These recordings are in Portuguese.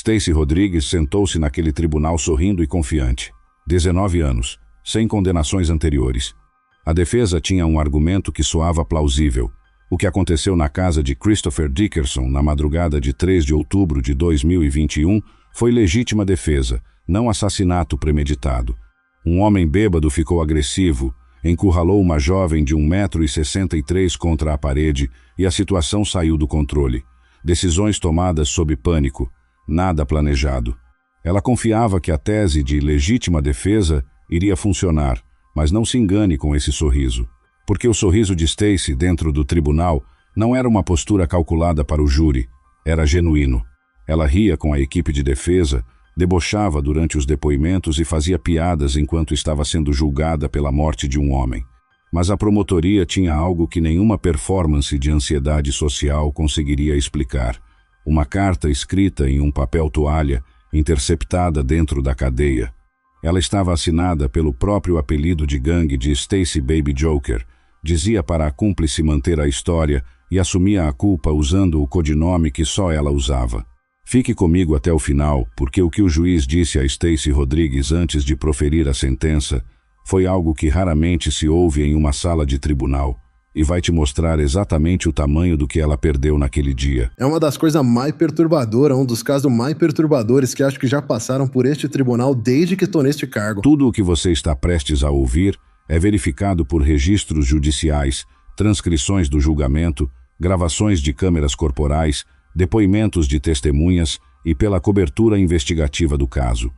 Stacy Rodrigues sentou-se naquele tribunal sorrindo e confiante. 19 anos, sem condenações anteriores. A defesa tinha um argumento que soava plausível. O que aconteceu na casa de Christopher Dickerson na madrugada de 3 de outubro de 2021 foi legítima defesa, não assassinato premeditado. Um homem bêbado ficou agressivo, encurralou uma jovem de 1,63 m contra a parede e a situação saiu do controle. Decisões tomadas sob pânico, nada planejado. Ela confiava que a tese de legítima defesa iria funcionar, mas não se engane com esse sorriso. Porque o sorriso de Stacy dentro do tribunal não era uma postura calculada para o júri, era genuíno. Ela ria com a equipe de defesa, debochava durante os depoimentos e fazia piadas enquanto estava sendo julgada pela morte de um homem. Mas a promotoria tinha algo que nenhuma performance de ansiedade social conseguiria explicar. Uma carta escrita em um papel toalha, interceptada dentro da cadeia. Ela estava assinada pelo próprio apelido de gangue de Stacy Baby Joker. Dizia para a cúmplice manter a história e assumia a culpa usando o codinome que só ela usava. Fique comigo até o final, porque o que o juiz disse a Stacy Rodrigues antes de proferir a sentença foi algo que raramente se ouve em uma sala de tribunal e vai te mostrar exatamente o tamanho do que ela perdeu naquele dia. É uma das coisas mais perturbadoras, um dos casos mais perturbadores que acho que já passaram por este tribunal desde que estou neste cargo. Tudo o que você está prestes a ouvir é verificado por registros judiciais, transcrições do julgamento, gravações de câmeras corporais, depoimentos de testemunhas e pela cobertura investigativa do caso.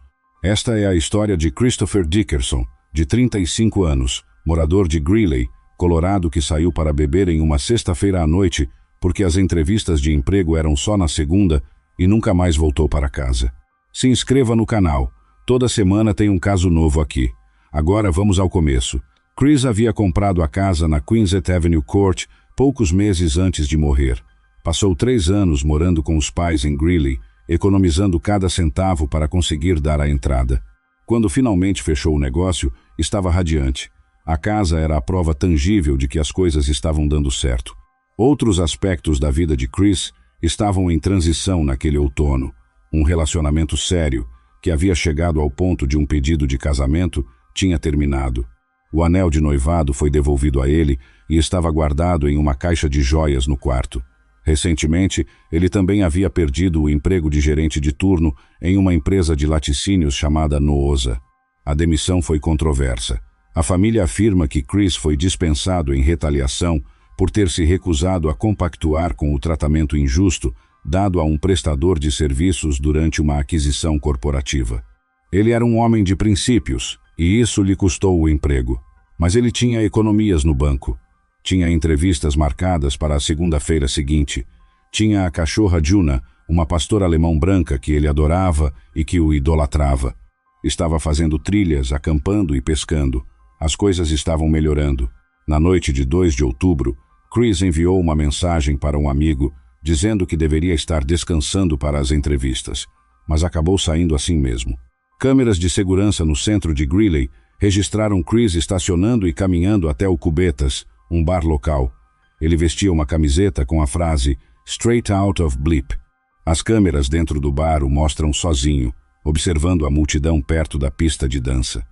Esta é a história de Christopher Dickerson, de 35 anos, morador de Greeley, Colorado, que saiu para beber em uma sexta-feira à noite porque as entrevistas de emprego eram só na segunda e nunca mais voltou para casa. Se inscreva no canal. Toda semana tem um caso novo aqui. Agora vamos ao começo. Chris havia comprado a casa na Quinset Avenue Court poucos meses antes de morrer. Passou 3 anos morando com os pais em Greeley, economizando cada centavo para conseguir dar a entrada. Quando finalmente fechou o negócio, estava radiante. A casa era a prova tangível de que as coisas estavam dando certo. Outros aspectos da vida de Chris estavam em transição naquele outono. Um relacionamento sério, que havia chegado ao ponto de um pedido de casamento, tinha terminado. O anel de noivado foi devolvido a ele e estava guardado em uma caixa de joias no quarto. Recentemente, ele também havia perdido o emprego de gerente de turno em uma empresa de laticínios chamada Noosa. A demissão foi controversa. A família afirma que Chris foi dispensado em retaliação por ter se recusado a compactuar com o tratamento injusto dado a um prestador de serviços durante uma aquisição corporativa. Ele era um homem de princípios, e isso lhe custou o emprego. Mas ele tinha economias no banco. Tinha entrevistas marcadas para a segunda-feira seguinte. Tinha a cachorra Juna, uma pastora alemão branca que ele adorava e que o idolatrava. Estava fazendo trilhas, acampando e pescando. As coisas estavam melhorando. Na noite de 2 de outubro, Chris enviou uma mensagem para um amigo, dizendo que deveria estar descansando para as entrevistas, mas acabou saindo assim mesmo. Câmeras de segurança no centro de Greeley registraram Chris estacionando e caminhando até o Cubetas, um bar local. Ele vestia uma camiseta com a frase "Straight Out of Bleep". As câmeras dentro do bar o mostram sozinho, observando a multidão perto da pista de dança.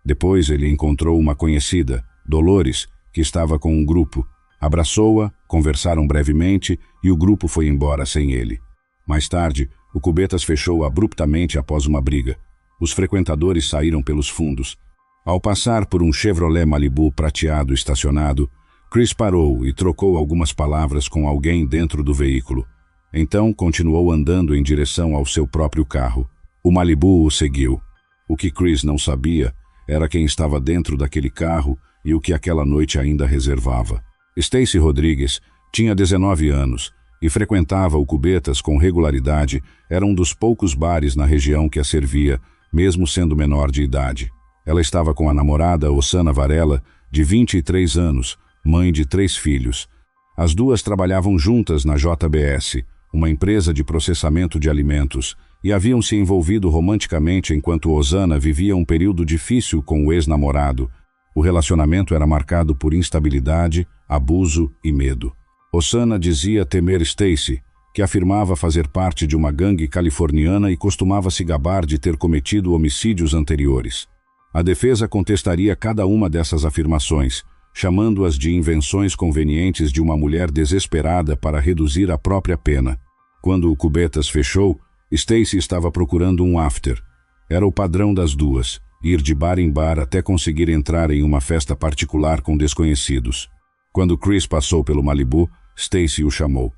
Depois ele encontrou uma conhecida, Dolores, que estava com um grupo. Abraçou-a, conversaram brevemente e o grupo foi embora sem ele. Mais tarde, o Cubetas fechou abruptamente após uma briga. Os frequentadores saíram pelos fundos. Ao passar por um Chevrolet Malibu prateado estacionado, Chris parou e trocou algumas palavras com alguém dentro do veículo. Então continuou andando em direção ao seu próprio carro. O Malibu o seguiu. O que Chris não sabia era quem estava dentro daquele carro e o que aquela noite ainda reservava. Stacy Rodrigues tinha 19 anos e frequentava o Cubetas com regularidade. Era um dos poucos bares na região que a servia, mesmo sendo menor de idade. Ela estava com a namorada Osana Varela, de 23 anos, mãe de 3 filhos. As duas trabalhavam juntas na JBS, uma empresa de processamento de alimentos, e haviam se envolvido romanticamente enquanto Osana vivia um período difícil com o ex-namorado. O relacionamento era marcado por instabilidade, abuso e medo. Osana dizia temer Stacy, que afirmava fazer parte de uma gangue californiana e costumava se gabar de ter cometido homicídios anteriores. A defesa contestaria cada uma dessas afirmações, chamando-as de invenções convenientes de uma mulher desesperada para reduzir a própria pena. Quando o Cubetas fechou, Stacy estava procurando um after. Era o padrão das duas, ir de bar em bar até conseguir entrar em uma festa particular com desconhecidos. Quando Chris passou pelo Malibu, Stacy o chamou.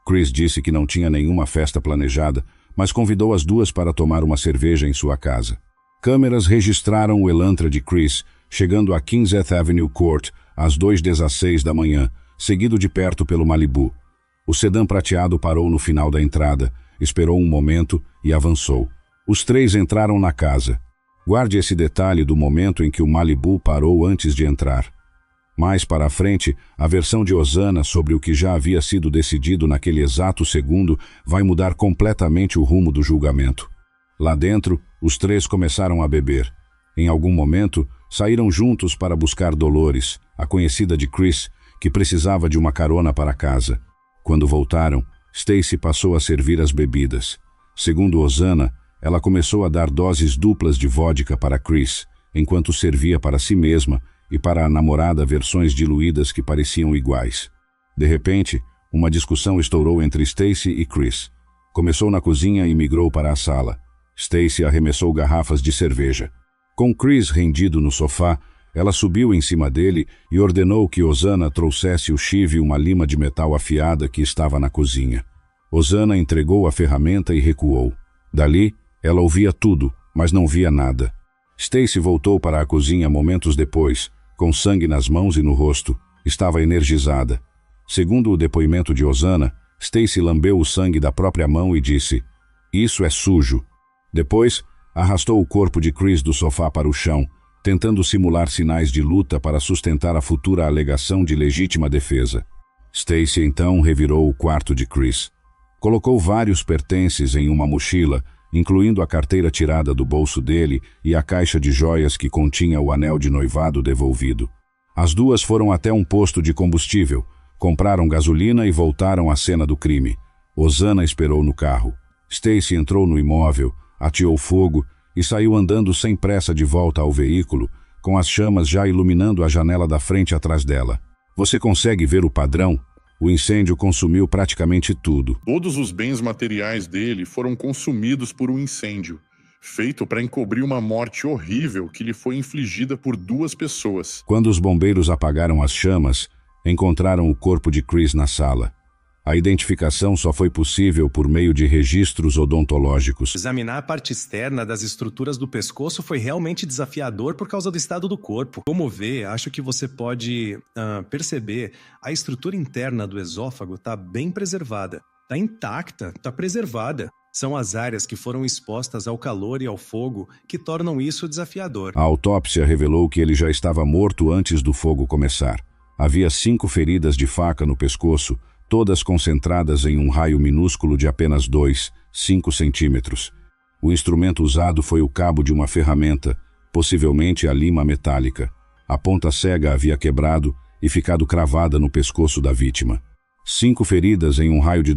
Chris disse que não tinha nenhuma festa planejada, mas convidou as duas para tomar uma cerveja em sua casa. Câmeras registraram o Elantra de Chris chegando a 15th Avenue Court às 2h16 da manhã, seguido de perto pelo Malibu. O sedã prateado parou no final da entrada, esperou um momento e avançou. Os três entraram na casa. Guarde esse detalhe do momento em que o Malibu parou antes de entrar. Mais para a frente, a versão de Ozana sobre o que já havia sido decidido naquele exato segundo vai mudar completamente o rumo do julgamento. Lá dentro, os três começaram a beber. Em algum momento, saíram juntos para buscar Dolores, a conhecida de Chris, que precisava de uma carona para casa. Quando voltaram, Stacy passou a servir as bebidas. Segundo Ozana, ela começou a dar doses duplas de vodka para Chris, enquanto servia para si mesma e para a namorada versões diluídas que pareciam iguais. De repente, uma discussão estourou entre Stacy e Chris. Começou na cozinha e migrou para a sala. Stacy arremessou garrafas de cerveja. Com Chris rendido no sofá, ela subiu em cima dele e ordenou que Ozana trouxesse o chive e uma lima de metal afiada que estava na cozinha. Ozana entregou a ferramenta e recuou. Dali, ela ouvia tudo, mas não via nada. Stacy voltou para a cozinha momentos depois, com sangue nas mãos e no rosto. Estava energizada. Segundo o depoimento de Ozana, Stacy lambeu o sangue da própria mão e disse: "Isso é sujo." Depois, arrastou o corpo de Chris do sofá para o chão, tentando simular sinais de luta para sustentar a futura alegação de legítima defesa. Stacy então revirou o quarto de Chris. Colocou vários pertences em uma mochila, incluindo a carteira tirada do bolso dele e a caixa de joias que continha o anel de noivado devolvido. As duas foram até um posto de combustível, compraram gasolina e voltaram à cena do crime. Ozana esperou no carro. Stacy entrou no imóvel, ateou fogo e saiu andando sem pressa de volta ao veículo, com as chamas já iluminando a janela da frente atrás dela. Você consegue ver o padrão? O incêndio consumiu praticamente tudo. Todos os bens materiais dele foram consumidos por um incêndio, feito para encobrir uma morte horrível que lhe foi infligida por duas pessoas. Quando os bombeiros apagaram as chamas, encontraram o corpo de Chris na sala. A identificação só foi possível por meio de registros odontológicos. Examinar a parte externa das estruturas do pescoço foi realmente desafiador por causa do estado do corpo. Como vê, acho que você pode perceber, a estrutura interna do esôfago está bem preservada. Está intacta, está preservada. São as áreas que foram expostas ao calor e ao fogo que tornam isso desafiador. A autópsia revelou que ele já estava morto antes do fogo começar. Havia 5 feridas de faca no pescoço, todas concentradas em um raio minúsculo de apenas 5 centímetros. O instrumento usado foi o cabo de uma ferramenta, possivelmente a lima metálica. A ponta cega havia quebrado e ficado cravada no pescoço da vítima. 5 feridas em um raio de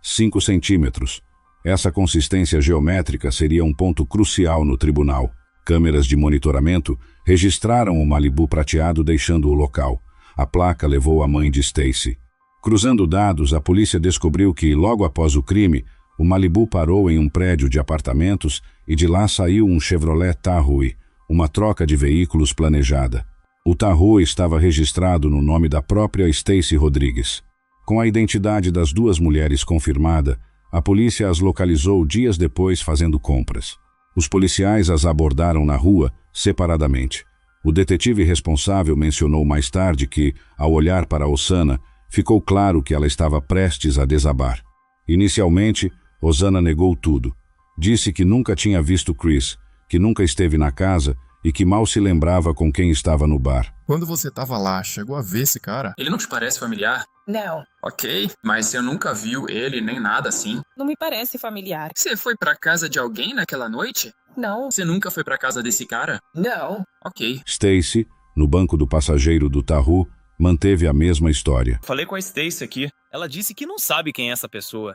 5 centímetros. Essa consistência geométrica seria um ponto crucial no tribunal. Câmeras de monitoramento registraram o Malibu prateado deixando o local. A placa levou a mãe de Stacy. Cruzando dados, a polícia descobriu que, logo após o crime, o Malibu parou em um prédio de apartamentos e de lá saiu um Chevrolet Tahoe, uma troca de veículos planejada. O Tahoe estava registrado no nome da própria Stacy Rodrigues. Com a identidade das duas mulheres confirmada, a polícia as localizou dias depois fazendo compras. Os policiais as abordaram na rua, separadamente. O detetive responsável mencionou mais tarde que, ao olhar para Ozana, ficou claro que ela estava prestes a desabar. Inicialmente, Ozana negou tudo. Disse que nunca tinha visto Chris, que nunca esteve na casa e que mal se lembrava com quem estava no bar. Quando você estava lá, chegou a ver esse cara? Ele não te parece familiar? Não, Ok, mas você nunca viu ele nem nada assim? não me parece familiar. Você foi pra casa de alguém naquela noite? Não, Você nunca foi pra casa desse cara? não. Ok. Stacy, no banco do passageiro do Tahoe, manteve a mesma história. Falei com a Stacy aqui. Ela disse que não sabe quem é essa pessoa.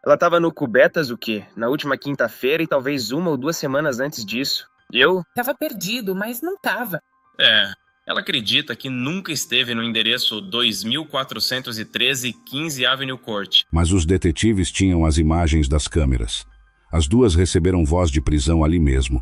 Ela tava no Cubetas o quê? Na última quinta-feira e talvez 1 ou 2 semanas antes disso. Eu? Tava perdido, mas não tava. Ela acredita que nunca esteve no endereço 2413 15 Avenue Court. Mas os detetives tinham as imagens das câmeras. As duas receberam voz de prisão ali mesmo.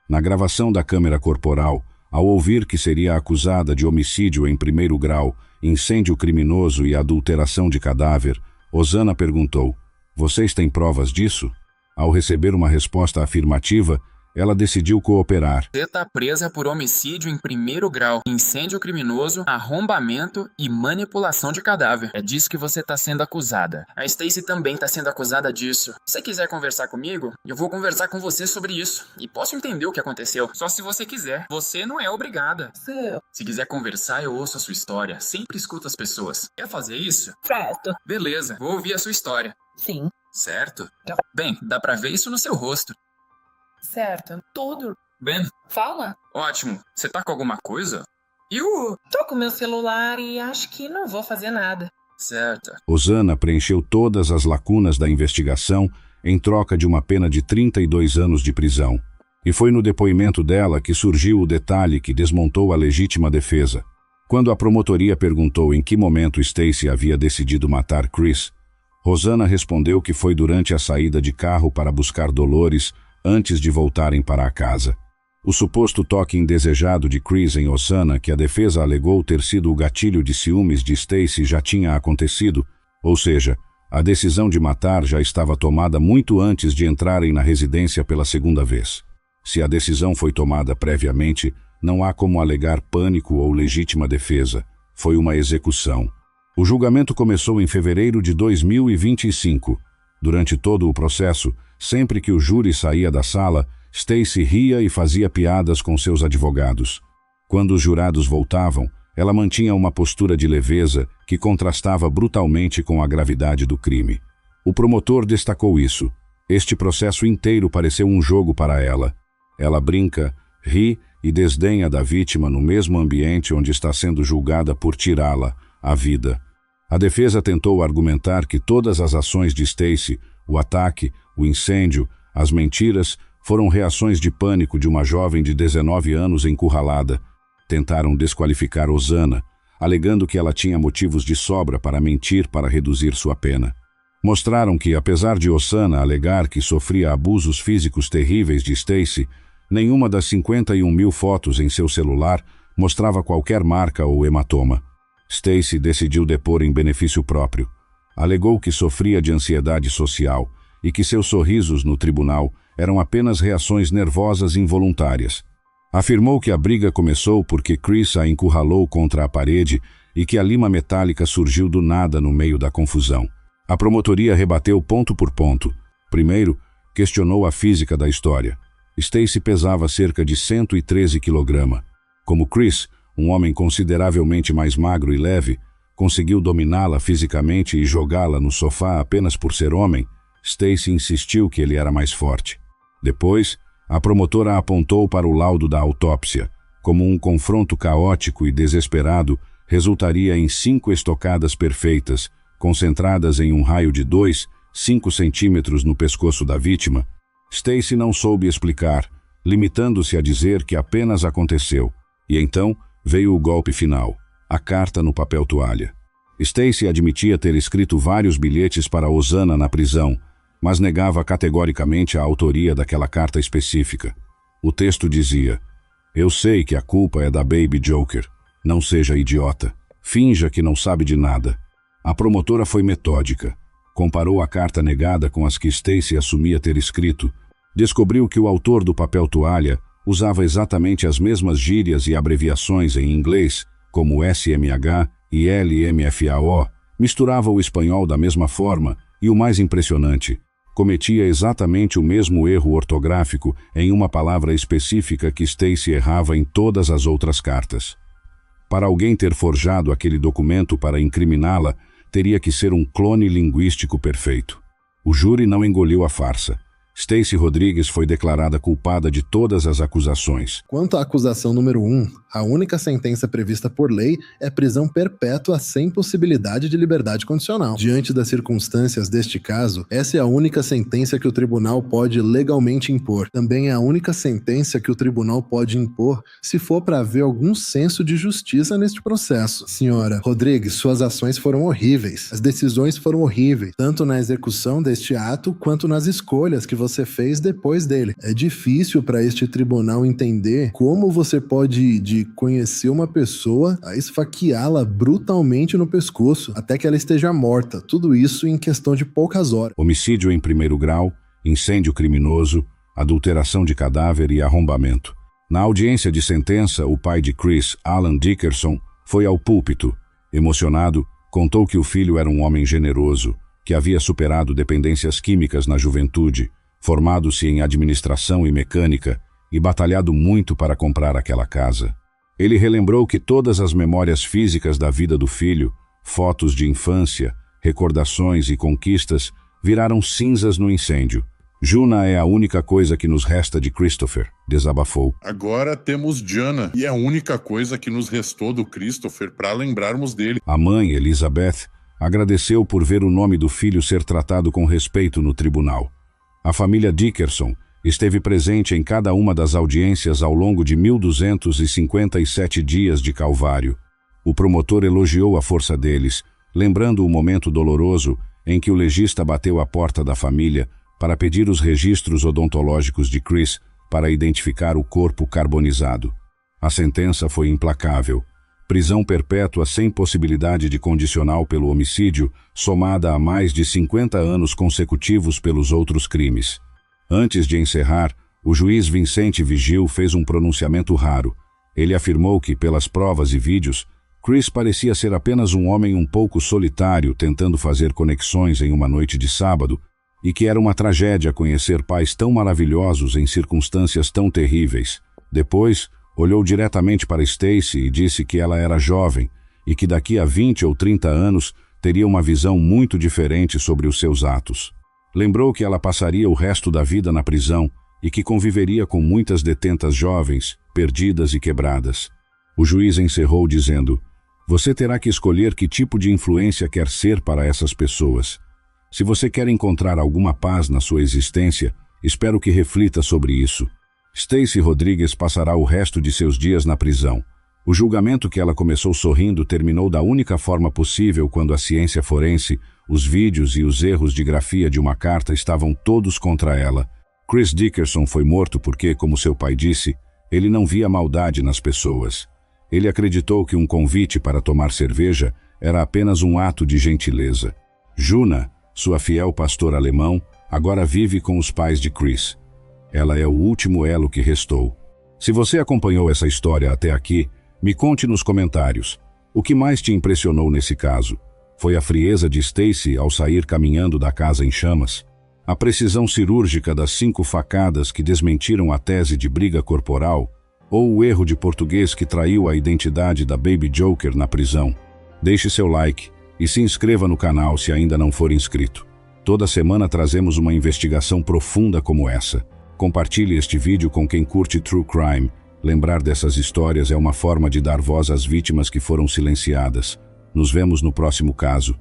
Na gravação da câmera corporal, ao ouvir que seria acusada de homicídio em 1º grau, incêndio criminoso e adulteração de cadáver, Ozana perguntou: "Vocês têm provas disso?" Ao receber uma resposta afirmativa, ela decidiu cooperar. Você tá presa por homicídio em 1º grau, incêndio criminoso, arrombamento e manipulação de cadáver. É disso que você tá sendo acusada. A Stacy também tá sendo acusada disso. Se você quiser conversar comigo, eu vou conversar com você sobre isso. E posso entender o que aconteceu, só se você quiser. Você não é obrigada. Se quiser conversar, eu ouço a sua história. Sempre escuto as pessoas. Quer fazer isso? Certo. Beleza, vou ouvir a sua história. Sim. Certo? Bem, dá pra ver isso no seu rosto. Certo. Tudo. Ben, Fala. ótimo. Você tá com alguma coisa? Tô com meu celular e acho que não vou fazer nada. Certo. Ozana preencheu todas as lacunas da investigação em troca de uma pena de 32 anos de prisão. E foi no depoimento dela que surgiu o detalhe que desmontou a legítima defesa. Quando a promotoria perguntou em que momento Stacy havia decidido matar Chris, Ozana respondeu que foi durante a saída de carro para buscar Dolores antes de voltarem para a casa. O suposto toque indesejado de Chris em Ozana, que a defesa alegou ter sido o gatilho de ciúmes de Stacy, já tinha acontecido, ou seja, a decisão de matar já estava tomada muito antes de entrarem na residência pela segunda vez. Se a decisão foi tomada previamente, não há como alegar pânico ou legítima defesa. Foi uma execução. O julgamento começou em fevereiro de 2025. Durante todo o processo, sempre que o júri saía da sala, Stacy ria e fazia piadas com seus advogados. Quando os jurados voltavam, ela mantinha uma postura de leveza que contrastava brutalmente com a gravidade do crime. O promotor destacou isso. Este processo inteiro pareceu um jogo para ela. Ela brinca, ri e desdenha da vítima no mesmo ambiente onde está sendo julgada por tirá-la, a vida. A defesa tentou argumentar que todas as ações de Stacy, o ataque, o incêndio, as mentiras, foram reações de pânico de uma jovem de 19 anos encurralada. Tentaram desqualificar Ozana, alegando que ela tinha motivos de sobra para mentir para reduzir sua pena. Mostraram que, apesar de Ozana alegar que sofria abusos físicos terríveis de Stacy, nenhuma das 51.000 fotos em seu celular mostrava qualquer marca ou hematoma. Stacy decidiu depor em benefício próprio. Alegou que sofria de ansiedade social e que seus sorrisos no tribunal eram apenas reações nervosas involuntárias. Afirmou que a briga começou porque Chris a encurralou contra a parede e que a lima metálica surgiu do nada no meio da confusão. A promotoria rebateu ponto por ponto. Primeiro, questionou a física da história. Stacy pesava cerca de 113 kg. Como Chris, um homem consideravelmente mais magro e leve, conseguiu dominá-la fisicamente e jogá-la no sofá apenas por ser homem, Stacy insistiu que ele era mais forte. Depois, a promotora apontou para o laudo da autópsia. Como um confronto caótico e desesperado resultaria em 5 estocadas perfeitas, concentradas em um raio de 5 centímetros no pescoço da vítima, Stacy não soube explicar, limitando-se a dizer que apenas aconteceu. E então veio o golpe final, a carta no papel toalha. Stacy admitia ter escrito vários bilhetes para Ozana na prisão, mas negava categoricamente a autoria daquela carta específica. O texto dizia: "Eu sei que a culpa é da Baby Joker. Não seja idiota. Finja que não sabe de nada." A promotora foi metódica. Comparou a carta negada com as que Stacy assumia ter escrito. Descobriu que o autor do papel toalha usava exatamente as mesmas gírias e abreviações em inglês, como SMH e LMFAO, misturava o espanhol da mesma forma e, o mais impressionante, cometia exatamente o mesmo erro ortográfico em uma palavra específica que Stacy errava em todas as outras cartas. Para alguém ter forjado aquele documento para incriminá-la, teria que ser um clone linguístico perfeito. O júri não engoliu a farsa. Stacy Rodrigues foi declarada culpada de todas as acusações. Quanto à acusação número 1, A única sentença prevista por lei é prisão perpétua sem possibilidade de liberdade condicional. Diante das circunstâncias deste caso, essa é a única sentença que o tribunal pode legalmente impor. Também é a única sentença que o tribunal pode impor se for para haver algum senso de justiça neste processo. Senhora Rodrigues, suas ações foram horríveis. As decisões foram horríveis, tanto na execução deste ato quanto nas escolhas que você fez depois dele. É difícil para este tribunal entender como você pode de conhecer uma pessoa a esfaqueá-la brutalmente no pescoço até que ela esteja morta. Tudo isso em questão de poucas horas. Homicídio em primeiro grau, incêndio criminoso, adulteração de cadáver e arrombamento. Na audiência de sentença, o pai de Chris, Alan Dickerson, foi ao púlpito. Emocionado, contou que o filho era um homem generoso, que havia superado dependências químicas na juventude, formado-se em administração e mecânica e batalhado muito para comprar aquela casa. Ele relembrou que todas as memórias físicas da vida do filho, fotos de infância, recordações e conquistas, viraram cinzas no incêndio. Juna é a única coisa que nos resta de Christopher, desabafou. Agora temos Jana, e é a única coisa que nos restou do Christopher para lembrarmos dele. A mãe, Elizabeth, agradeceu por ver o nome do filho ser tratado com respeito no tribunal. A família Dickerson esteve presente em cada uma das audiências ao longo de 1.257 dias de calvário. O promotor elogiou a força deles, lembrando o momento doloroso em que o legista bateu à porta da família para pedir os registros odontológicos de Chris para identificar o corpo carbonizado. A sentença foi implacável. Prisão perpétua sem possibilidade de condicional pelo homicídio, somada a mais de 50 anos consecutivos pelos outros crimes. Antes de encerrar, o juiz Vicente Vigil fez um pronunciamento raro. Ele afirmou que, pelas provas e vídeos, Chris parecia ser apenas um homem um pouco solitário tentando fazer conexões em uma noite de sábado, e que era uma tragédia conhecer pais tão maravilhosos em circunstâncias tão terríveis. Depois, olhou diretamente para Stacy e disse que ela era jovem e que daqui a 20 ou 30 anos teria uma visão muito diferente sobre os seus atos. Lembrou que ela passaria o resto da vida na prisão e que conviveria com muitas detentas jovens, perdidas e quebradas. O juiz encerrou dizendo: "Você terá que escolher que tipo de influência quer ser para essas pessoas. Se você quer encontrar alguma paz na sua existência, espero que reflita sobre isso." Stacy Rodrigues passará o resto de seus dias na prisão. O julgamento que ela começou sorrindo terminou da única forma possível quando a ciência forense, os vídeos e os erros de grafia de uma carta estavam todos contra ela. Chris Dickerson foi morto porque, como seu pai disse, ele não via maldade nas pessoas. Ele acreditou que um convite para tomar cerveja era apenas um ato de gentileza. Juna, sua fiel pastor alemão, agora vive com os pais de Chris. Ela é o último elo que restou. Se você acompanhou essa história até aqui, me conte nos comentários. O que mais te impressionou nesse caso? Foi a frieza de Stacy ao sair caminhando da casa em chamas? A precisão cirúrgica das 5 facadas que desmentiram a tese de briga corporal? Ou o erro de português que traiu a identidade da Baby Joker na prisão? Deixe seu like e se inscreva no canal se ainda não for inscrito. Toda semana trazemos uma investigação profunda como essa. Compartilhe este vídeo com quem curte True Crime. Lembrar dessas histórias é uma forma de dar voz às vítimas que foram silenciadas. Nos vemos no próximo caso.